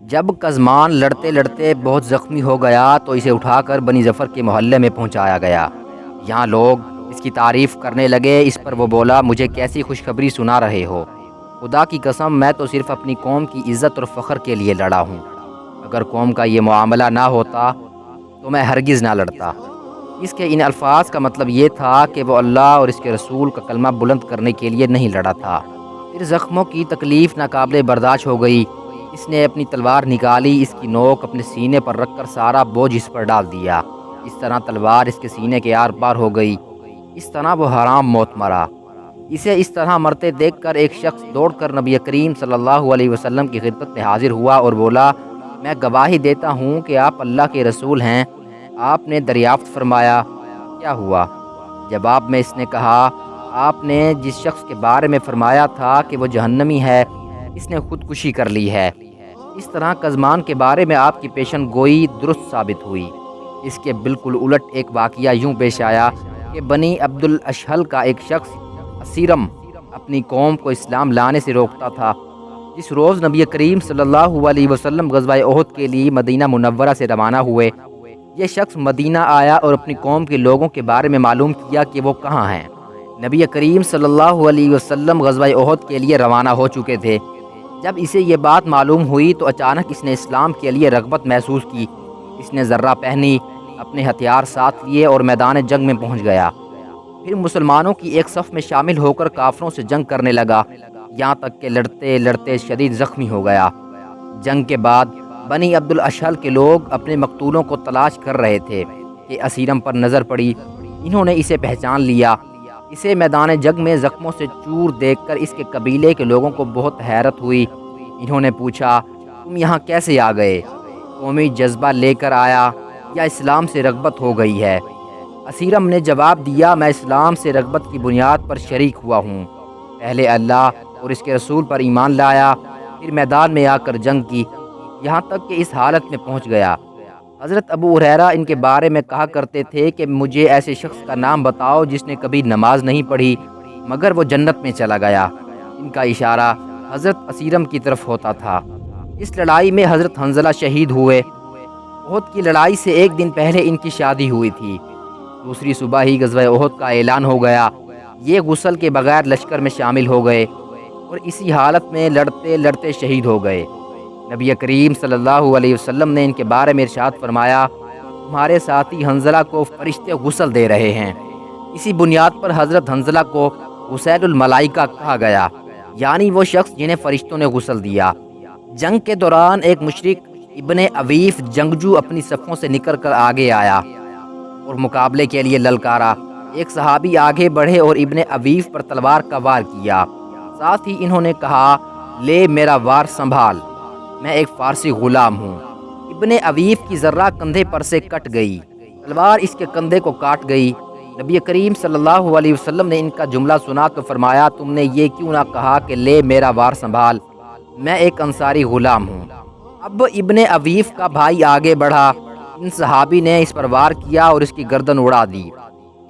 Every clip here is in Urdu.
جب قزمان لڑتے لڑتے بہت زخمی ہو گیا تو اسے اٹھا کر بنی ظفر کے محلے میں پہنچایا گیا۔ یہاں لوگ اس کی تعریف کرنے لگے۔ اس پر وہ بولا، مجھے کیسی خوشخبری سنا رہے ہو؟ خدا کی قسم، میں تو صرف اپنی قوم کی عزت اور فخر کے لیے لڑا ہوں۔ اگر قوم کا یہ معاملہ نہ ہوتا تو میں ہرگز نہ لڑتا۔ اس کے ان الفاظ کا مطلب یہ تھا کہ وہ اللہ اور اس کے رسول کا کلمہ بلند کرنے کے لیے نہیں لڑا تھا۔ پھر زخموں کی تکلیف ناقابل برداشت ہو گئی۔ اس نے اپنی تلوار نکالی، اس کی نوک اپنے سینے پر رکھ کر سارا بوجھ اس پر ڈال دیا۔ اس طرح تلوار اس کے سینے کے آر پار ہو گئی۔ اس طرح وہ حرام موت مرا۔ اسے اس طرح مرتے دیکھ کر ایک شخص دوڑ کر نبی کریم صلی اللہ علیہ وسلم کی خدمت میں حاضر ہوا اور بولا، میں گواہی دیتا ہوں کہ آپ اللہ کے رسول ہیں۔ آپ نے دریافت فرمایا، کیا ہوا؟ جواب میں اس نے کہا، آپ نے جس شخص کے بارے میں فرمایا تھا کہ وہ جہنمی ہے، اس نے خودکشی کر لی ہے۔ اس طرح قزمان کے بارے میں آپ کی پیشن گوئی درست ثابت ہوئی۔ اس کے بالکل الٹ ایک واقعہ یوں پیش آیا کہ بنی عبد الاشہل کا ایک شخص اسیرم اپنی قوم کو اسلام لانے سے روکتا تھا۔ جس روز نبی کریم صلی اللہ علیہ وسلم غزوہ احد کے لیے مدینہ منورہ سے روانہ ہوئے، یہ شخص مدینہ آیا اور اپنی قوم کے لوگوں کے بارے میں معلوم کیا کہ وہ کہاں ہیں۔ نبی کریم صلی اللہ علیہ وسلم غزوہ احد کے لیے روانہ ہو چکے تھے۔ جب اسے یہ بات معلوم ہوئی تو اچانک اس نے اسلام کے لیے رغبت محسوس کی۔ اس نے ذرہ پہنی، اپنے ہتھیار ساتھ لیے اور میدان جنگ میں پہنچ گیا۔ پھر مسلمانوں کی ایک صف میں شامل ہو کر کافروں سے جنگ کرنے لگا، یہاں تک کہ لڑتے لڑتے شدید زخمی ہو گیا۔ جنگ کے بعد بنی عبد الاشہل کے لوگ اپنے مقتولوں کو تلاش کر رہے تھے کہ اسیرم پر نظر پڑی۔ انہوں نے اسے پہچان لیا۔ اسے میدان جنگ میں زخموں سے چور دیکھ کر اس کے قبیلے کے لوگوں کو بہت حیرت ہوئی۔ انہوں نے پوچھا، تم یہاں کیسے آ گئے؟ قومی جذبہ لے کر آیا یا اسلام سے رغبت ہو گئی ہے؟ اسیرم نے جواب دیا، میں اسلام سے رغبت کی بنیاد پر شریک ہوا ہوں۔ پہلے اللہ اور اس کے رسول پر ایمان لایا، پھر میدان میں آ کر جنگ کی، یہاں تک کہ اس حالت میں پہنچ گیا۔ حضرت ابو ہریرہ ان کے بارے میں کہا کرتے تھے کہ مجھے ایسے شخص کا نام بتاؤ جس نے کبھی نماز نہیں پڑھی مگر وہ جنت میں چلا گیا۔ ان کا اشارہ حضرت اسیرم کی طرف ہوتا تھا۔ اس لڑائی میں حضرت حنظلہ شہید ہوئے۔ احد کی لڑائی سے ایک دن پہلے ان کی شادی ہوئی تھی۔ دوسری صبح ہی غزوہ احد کا اعلان ہو گیا۔ یہ غسل کے بغیر لشکر میں شامل ہو گئے اور اسی حالت میں لڑتے لڑتے شہید ہو گئے۔ نبی کریم صلی اللہ علیہ وسلم نے ان کے بارے میں ارشاد فرمایا، تمہارے ساتھی حنظلہ کو فرشتے غسل دے رہے ہیں۔ اسی بنیاد پر حضرت حنظلہ کو غسیل الملائکہ کہا گیا، یعنی وہ شخص جنہیں فرشتوں نے غسل دیا۔ جنگ کے دوران ایک مشرک ابن عویف جنگجو اپنی صفوں سے نکل کر آگے آیا اور مقابلے کے لیے للکارا۔ ایک صحابی آگے بڑھے اور ابن عویف پر تلوار کا وار کیا۔ ساتھ ہی انہوں نے کہا، لے میرا وار سنبھال، میں ایک فارسی غلام ہوں۔ ابن عویف کی ذرہ کندھے پر سے کٹ گئی، تلوار اس کے کندھے کو کاٹ گئی۔ نبی کریم صلی اللہ علیہ وسلم نے ان کا جملہ سنا تو فرمایا، تم نے یہ کیوں نہ کہا کہ لے میرا وار سنبھال، میں ایک انصاری غلام ہوں۔ اب ابن عویف کا بھائی آگے بڑھا، ان صحابی نے اس پر وار کیا اور اس کی گردن اڑا دی۔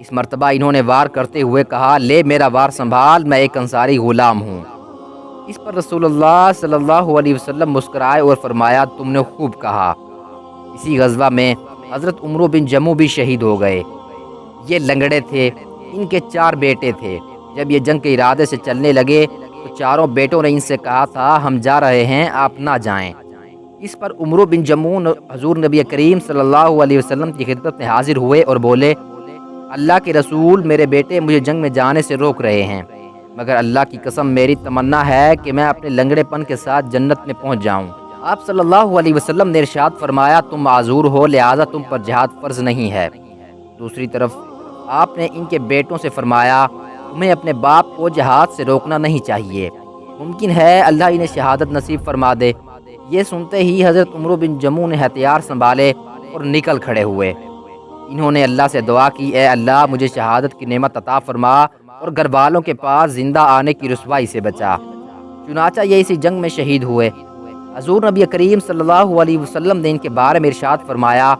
اس مرتبہ انہوں نے وار کرتے ہوئے کہا، لے میرا وار سنبھال، میں ایک انصاری غلام ہوں۔ اس پر رسول اللہ صلی اللہ علیہ وسلم مسکرائے اور فرمایا، تم نے خوب کہا۔ اسی غزوہ میں حضرت عمرو بن جمو بھی شہید ہو گئے۔ یہ لنگڑے تھے، ان کے 4 بیٹے تھے۔ جب یہ جنگ کے ارادے سے چلنے لگے تو چاروں بیٹوں نے ان سے کہا تھا، ہم جا رہے ہیں، آپ نہ جائیں۔ اس پر عمرو بن جمو حضور نبی کریم صلی اللہ علیہ وسلم کی خدمت میں حاضر ہوئے اور بولے، اللہ کے رسول، میرے بیٹے مجھے جنگ میں جانے سے روک رہے ہیں، مگر اللہ کی قسم میری تمنا ہے کہ میں اپنے لنگڑے پن کے ساتھ جنت میں پہنچ جاؤں۔ آپ صلی اللہ علیہ وسلم نے ارشاد فرمایا، تم معذور ہو، لہٰذا تم پر جہاد فرض نہیں ہے۔ دوسری طرف آپ نے ان کے بیٹوں سے فرمایا، تمہیں اپنے باپ کو جہاد سے روکنا نہیں چاہیے، ممکن ہے اللہ انہیں شہادت نصیب فرما دے۔ یہ سنتے ہی حضرت عمرو بن جمو نے ہتھیار سنبھالے اور نکل کھڑے ہوئے۔ انہوں نے اللہ سے دعا کی، اے اللہ مجھے شہادت کی نعمت عطا فرما اور گھر والوں کے پاس زندہ آنے کی رسوائی سے بچا۔ چنانچہ یہ اسی جنگ میں شہید ہوئے۔ حضور نبی کریم صلی اللہ علیہ وسلم نے ان کے بارے میں ارشاد فرمایا،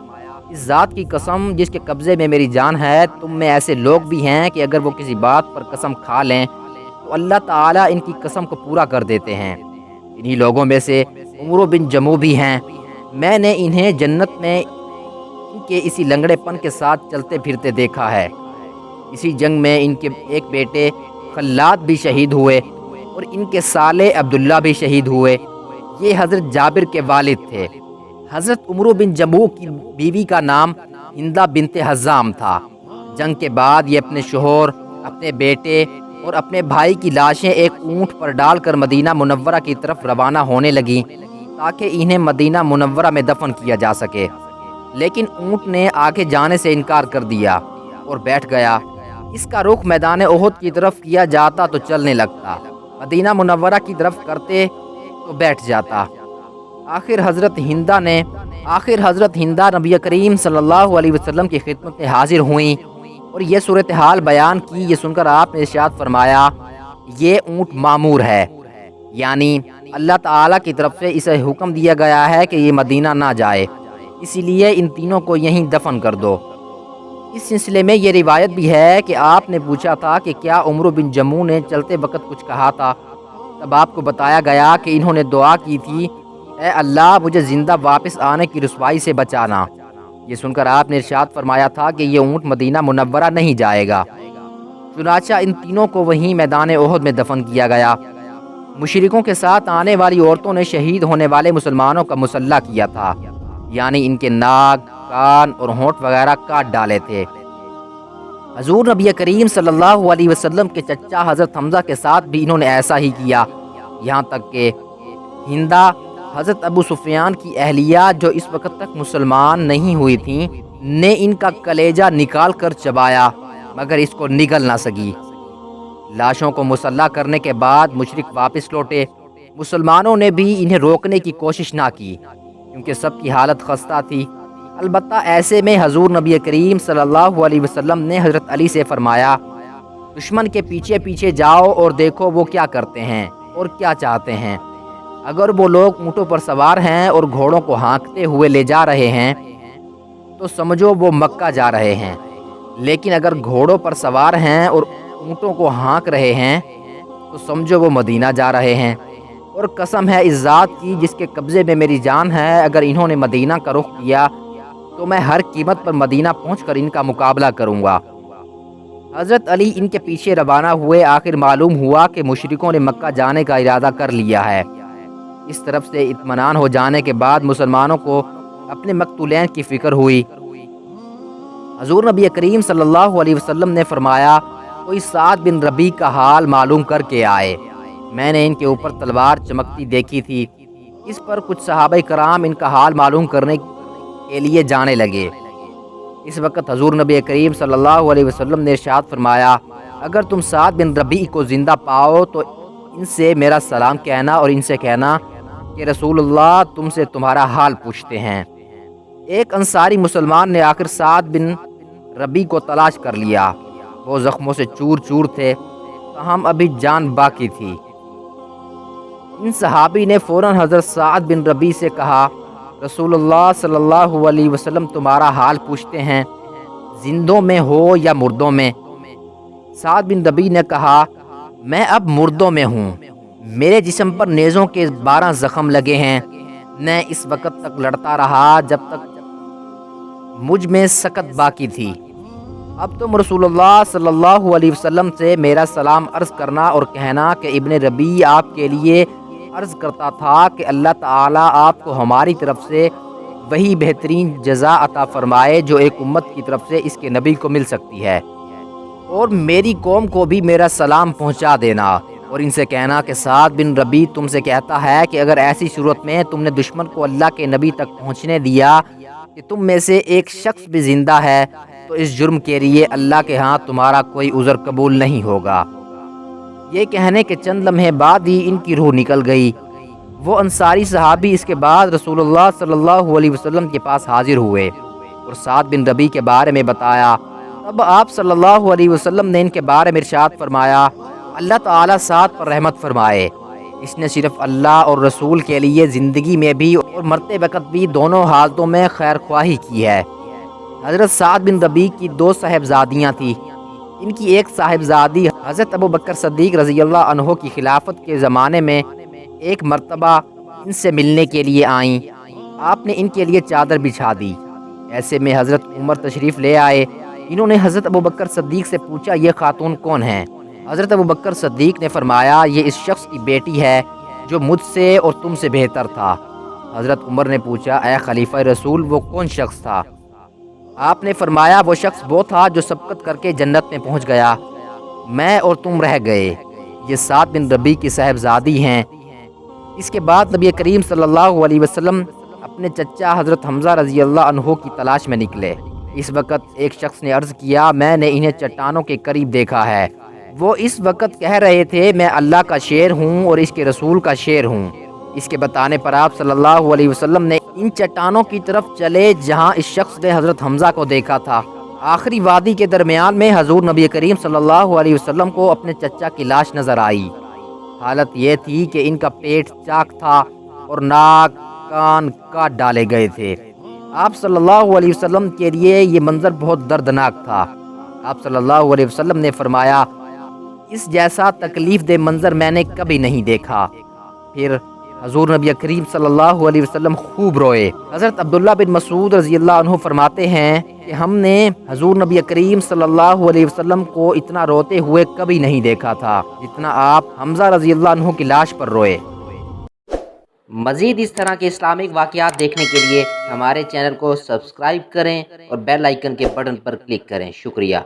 اس ذات کی قسم جس کے قبضے میں میری جان ہے، تم میں ایسے لوگ بھی ہیں کہ اگر وہ کسی بات پر قسم کھا لیں تو اللہ تعالیٰ ان کی قسم کو پورا کر دیتے ہیں۔ انہی لوگوں میں سے عمرو بن جموح بھی ہیں۔ میں نے انہیں جنت میں ان کے اسی لنگڑے پن کے ساتھ چلتے پھرتے دیکھا ہے۔ اسی جنگ میں ان کے ایک بیٹے خلاد بھی شہید ہوئے اور ان کے سالے عبداللہ بھی شہید ہوئے۔ یہ حضرت جابر کے والد تھے۔ حضرت عمرو بن جموح کی بیوی کا نام ہندہ بنت حزام تھا۔ جنگ کے بعد یہ اپنے شوہر، اپنے بیٹے اور اپنے بھائی کی لاشیں ایک اونٹ پر ڈال کر مدینہ منورہ کی طرف روانہ ہونے لگیں تاکہ انہیں مدینہ منورہ میں دفن کیا جا سکے، لیکن اونٹ نے آگے جانے سے انکار کر دیا اور بیٹھ گیا۔ اس کا رخ میدان احد کی طرف کیا جاتا تو چلنے لگتا، مدینہ منورہ کی طرف کرتے تو بیٹھ جاتا۔ آخر حضرت ہندہ نبی کریم صلی اللہ علیہ وسلم کی خدمت میں حاضر ہوئیں اور یہ صورتحال بیان کی۔ یہ سن کر آپ نے ارشاد فرمایا، یہ اونٹ معمور ہے، یعنی اللہ تعالیٰ کی طرف سے اسے حکم دیا گیا ہے کہ یہ مدینہ نہ جائے، اسی لیے ان تینوں کو یہیں دفن کر دو۔ اس سلسلے میں یہ روایت بھی ہے کہ آپ نے پوچھا تھا کہ کیا عمرو بن جموح نے چلتے وقت کچھ کہا تھا؟ تب آپ کو بتایا گیا کہ انہوں نے دعا کی تھی، اے اللہ مجھے زندہ واپس آنے کی رسوائی سے بچانا۔ یہ سن کر آپ نے ارشاد فرمایا تھا کہ یہ اونٹ مدینہ منورہ نہیں جائے گا۔ چنانچہ ان تینوں کو وہیں میدان احد میں دفن کیا گیا۔ مشرکوں کے ساتھ آنے والی عورتوں نے شہید ہونے والے مسلمانوں کا مسلح کیا تھا، یعنی ان کے ناک، کان اور ہونٹ وغیرہ کاٹ ڈالے تھے۔ حضور نبی کریم صلی اللہ علیہ وسلم کے چچا حضرت حمزہ کے ساتھ بھی انہوں نے ایسا ہی کیا، یہاں تک کہ ہندہ حضرت ابو سفیان کی اہلیہ جو اس وقت تک مسلمان نہیں ہوئی تھیں نے ان کا کلیجہ نکال کر چبایا، مگر اس کو نگل نہ سکی۔ لاشوں کو مسلح کرنے کے بعد مشرک واپس لوٹے۔ مسلمانوں نے بھی انہیں روکنے کی کوشش نہ کی کیونکہ سب کی حالت خستہ تھی۔ البتہ ایسے میں حضور نبی کریم صلی اللہ علیہ وسلم نے حضرت علی سے فرمایا، دشمن کے پیچھے پیچھے جاؤ اور دیکھو وہ کیا کرتے ہیں اور کیا چاہتے ہیں۔ اگر وہ لوگ اونٹوں پر سوار ہیں اور گھوڑوں کو ہانکتے ہوئے لے جا رہے ہیں تو سمجھو وہ مکہ جا رہے ہیں، لیکن اگر گھوڑوں پر سوار ہیں اور اونٹوں کو ہانک رہے ہیں تو سمجھو وہ مدینہ جا رہے ہیں۔ اور قسم ہے اس ذات کی جس کے قبضے میں میری جان ہے، اگر انہوں نے مدینہ کا رخ کیا تو میں ہر قیمت پر مدینہ پہنچ کر ان کا مقابلہ کروں گا۔ حضرت علی ان کے پیچھے روانہ ہوئے۔ آخر معلوم ہوا کہ مشرکوں نے مکہ جانے کا ارادہ کر لیا ہے۔ اس طرف سے اطمینان ہو جانے کے بعد مسلمانوں کو اپنے مقتولین کی فکر ہوئی۔ حضور نبی کریم صلی اللہ علیہ وسلم نے فرمایا، کوئی سعد بن ربیع کا حال معلوم کر کے آئے، میں نے ان کے اوپر تلوار چمکتی دیکھی تھی۔ اس پر کچھ صحابہ کرام ان کا حال معلوم کرنے کے لیے جانے لگے۔ اس وقت حضور نبی کریم صلی اللہ علیہ وسلم نے ارشاد فرمایا، اگر تم سعد بن ربیع کو زندہ پاؤ تو ان سے میرا سلام کہنا اور ان سے کہنا کہ رسول اللہ تم سے تمہارا حال پوچھتے ہیں۔ ایک انصاری مسلمان نے آخر سعد بن ربیع کو تلاش کر لیا۔ وہ زخموں سے چور چور تھے، تاہم ابھی جان باقی تھی۔ ان صحابی نے فوراً حضرت سعد بن ربیع سے کہا، رسول اللہ صلی اللہ علیہ وسلم تمہارا حال پوچھتے ہیں، زندوں میں ہو یا مردوں میں؟ سعد بن ربیع نے کہا، میں اب مردوں میں ہوں، میرے جسم پر نیزوں کے 12 زخم لگے ہیں۔ میں اس وقت تک لڑتا رہا جب تک مجھ میں سکت باقی تھی۔ اب تم رسول اللہ صلی اللہ علیہ وسلم سے میرا سلام عرض کرنا اور کہنا کہ ابن ربیع آپ کے لیے عرض کرتا تھا کہ اللہ تعالیٰ آپ کو ہماری طرف سے وہی بہترین جزا عطا فرمائے جو ایک امت کی طرف سے اس کے نبی کو مل سکتی ہے، اور میری قوم کو بھی میرا سلام پہنچا دینا اور ان سے کہنا کہ سعد بن ربیع تم سے کہتا ہے کہ اگر ایسی صورت میں تم نے دشمن کو اللہ کے نبی تک پہنچنے دیا کہ تم میں سے ایک شخص بھی زندہ ہے تو اس جرم کے لیے اللہ کے ہاں تمہارا کوئی عذر قبول نہیں ہوگا۔ یہ کہنے کے چند لمحے بعد ہی ان کی روح نکل گئی۔ وہ انصاری صحابی اس کے بعد رسول اللہ صلی اللہ علیہ وسلم کے پاس حاضر ہوئے اور سعد بن ربیع کے بارے میں بتایا۔ تب آپ صلی اللہ علیہ وسلم نے ان کے بارے میں ارشاد فرمایا، اللہ تعالیٰ سعد پر رحمت فرمائے، اس نے صرف اللہ اور رسول کے لیے زندگی میں بھی اور مرتے وقت بھی دونوں حالتوں میں خیر خواہی کی ہے۔ حضرت سعد بن ربیع کی 2 صاحبزادیاں تھیں۔ ان کی ایک صاحبزادی حضرت ابو بکر صدیق رضی اللہ عنہ کی خلافت کے زمانے میں ایک مرتبہ ان سے ملنے کے لیے آئیں۔ آپ نے ان کے لیے چادر بچھا دی۔ ایسے میں حضرت عمر تشریف لے آئے۔ انہوں نے حضرت ابوبکر صدیق سے پوچھا یہ خاتون کون ہیں؟ حضرت ابوبکر صدیق نے فرمایا یہ اس شخص کی بیٹی ہے جو مجھ سے اور تم سے بہتر تھا۔ حضرت عمر نے پوچھا اے خلیفہ رسول وہ کون شخص تھا؟ آپ نے فرمایا وہ شخص وہ تھا جو سبقت کر کے جنت میں پہنچ گیا، میں اور تم رہ گئے۔ یہ سعد بن ربیع کی صاحبزادی ہیں۔ اس کے بعد نبی کریم صلی اللہ علیہ وسلم اپنے چچا حضرت حمزہ رضی اللہ عنہ کی تلاش میں نکلے۔ اس وقت ایک شخص نے عرض کیا میں نے انہیں چٹانوں کے قریب دیکھا ہے۔ وہ اس وقت کہہ رہے تھے میں اللہ کا شیر ہوں اور اس کے رسول کا شیر ہوں۔ اس کے بتانے پر آپ صلی اللہ علیہ وسلم نے ان چٹانوں کی طرف چلے جہاں اس شخص نے حضرت حمزہ کو دیکھا تھا۔ آخری وادی کے درمیان میں حضور نبی کریم صلی اللہ علیہ وسلم کو اپنے چچا کی لاش نظر آئی۔ حالت یہ تھی کہ ان کا پیٹ چاک تھا اور ناک کان کاٹ ڈالے گئے تھے۔ آپ صلی اللہ علیہ وسلم کے لیے یہ منظر بہت دردناک تھا۔ آپ صلی اللہ علیہ وسلم نے فرمایا اس جیسا تکلیف دہ منظر میں نے کبھی نہیں دیکھا۔ پھر حضور نبی کریم صلی اللہ علیہ وسلم خوب روئے۔ حضرت عبداللہ بن مسعود رضی اللہ عنہ فرماتے ہیں کہ ہم نے حضور نبی کریم صلی اللہ علیہ وسلم کو اتنا روتے ہوئے کبھی نہیں دیکھا تھا جتنا آپ حمزہ رضی اللہ عنہ کی لاش پر روئے۔ مزید اس طرح کے اسلامک واقعات دیکھنے کے لیے ہمارے چینل کو سبسکرائب کریں اور بیل آئیکن کے بٹن پر کلک کریں۔ شکریہ۔